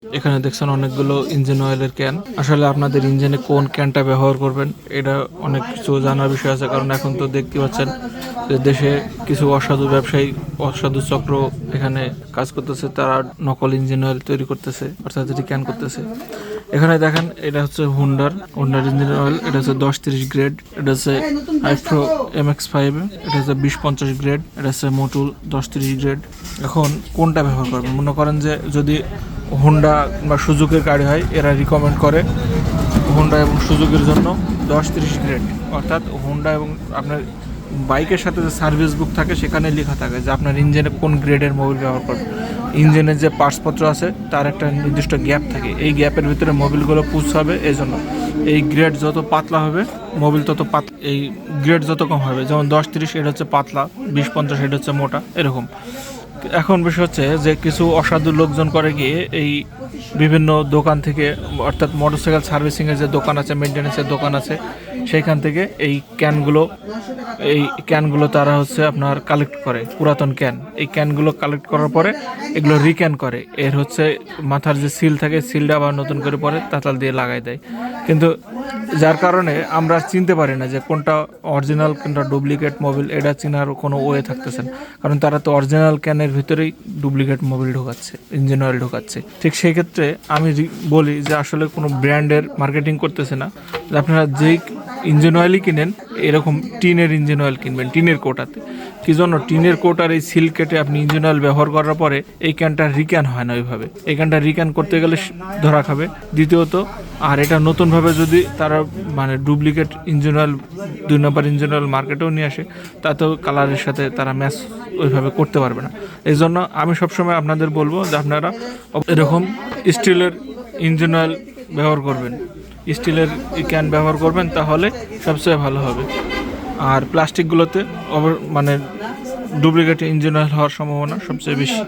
এখানে দেখছেন অনেকগুলো ইঞ্জিন অয়েলের ক্যান। আসলে আপনাদের ইঞ্জিনে কোন ক্যানটা ব্যবহার করবেন এটা অনেক কিছু জানার বিষয় আছে, কারণ এখন তো দেখতে পাচ্ছেন যে দেশে কিছু অসাধু ব্যবসায়ী, অসাধু চক্র এখানে কাজ করতেছে। তারা নকল ইঞ্জিন অয়েল তৈরি করতেছে, অর্থাৎ এটি ক্যান করতেছে। এখানে দেখেন এটা হচ্ছে হুন্ডার ইঞ্জিন অয়েল। এটা হচ্ছে 10-30 গ্রেড। এটা হচ্ছে আইফ্রো MX5। এটা হচ্ছে 20-50 গ্রেড। এটা হচ্ছে মোটুল 10-30 গ্রেড। এখন কোনটা ব্যবহার করবেন? মনে করেন যে যদি হোন্ডা বা সুজুকির গাড়ি হয়, এরা রিকমেন্ড করে হোন্ডা এবং সুজুকির জন্য 10-30 গ্রেড। অর্থাৎ হোন্ডা এবং আপনার বাইকের সাথে যে সার্ভিস বুক থাকে সেখানে লেখা থাকে যে আপনার ইঞ্জিনে কোন গ্রেডের মোবিল ব্যবহার করবেন। ইঞ্জিনের যে পার্টসপত্র আছে তার একটা নির্দিষ্ট গ্যাপ থাকে, এই গ্যাপের ভিতরে মোবিলগুলো পুশ হবে। এই জন্য এই গ্রেড যত পাতলা হবে মোবিল তত পাতলা, এই গ্রেড যত কম হবে। যেমন 10-30 এটা হচ্ছে পাতলা, 20-50 এটা হচ্ছে মোটা, এরকম। এখন বিষয় হচ্ছে যে কিছু অসাধু লোকজন করে গিয়ে এই বিভিন্ন দোকান থেকে, অর্থাৎ মোটরসাইকেল সার্ভিসিংয়ের যে দোকান আছে, মেনটেন্যান্সের দোকান আছে, সেইখান থেকে এই ক্যানগুলো তারা হচ্ছে আপনার কালেক্ট করে, পুরাতন ক্যান। এই ক্যানগুলো কালেক্ট করার পরে এগুলো রিক্যান করে। এর হচ্ছে মাথার যে সিল থাকে, সিলটা আবার নতুন করে পরে তাতাল দিয়ে লাগাই দেয়। কিন্তু যার কারণে আমরা চিনতে পারি না যে কোনটা অরিজিনাল কোনটা ডুপ্লিকেট মোবিল। এটা চেনার কোনো ওয়ে থাকতেছে না, কারণ তারা তো অরিজিনাল ক্যানের ভিতরেই ডুপ্লিকেট মোবিল ঢোকাচ্ছে, ইঞ্জিন অয়েল ঢোকাচ্ছে। ঠিক সেই ক্ষেত্রে আমি বলি যে আসলে কোনো ব্র্যান্ডের মার্কেটিং করতেছে না। আপনারা যেই ইঞ্জিন অয়েলই কিনেন, এরকম টিনের ইঞ্জিন অয়েল কিনবেন, টিনের কোটাতে। কি জন্য? টিনের কোটার এই সিল কেটে আপনি ইঞ্জিন অয়েল ব্যবহার করার পরে এই ক্যানটা রিক্যান হয় না ওইভাবে। এই ক্যানটা রিক্যান করতে গেলে ধরা খাবে। দ্বিতীয়ত, আর এটা নতুনভাবে যদি তারা মানে ডুপ্লিকেট ইঞ্জিন অয়েল, 2 নম্বর ইঞ্জিন অয়েল মার্কেটেও নিয়ে আসে, তাতেও কালারের সাথে তারা ম্যাচ ওইভাবে করতে পারবে না। এই জন্য আমি সবসময় আপনাদের বলবো যে আপনারা এরকম স্টিলের ইঞ্জিন অয়েল ব্যবহার করবেন, স্টিলের ক্যান ব্যবহার করবেন, তাহলে সবচেয়ে ভালো হবে। আর প্লাস্টিকগুলোতে মানে ডুপ্লিকেট ইঞ্জিন অয়েল হওয়ার সম্ভাবনা সবচেয়ে বেশি।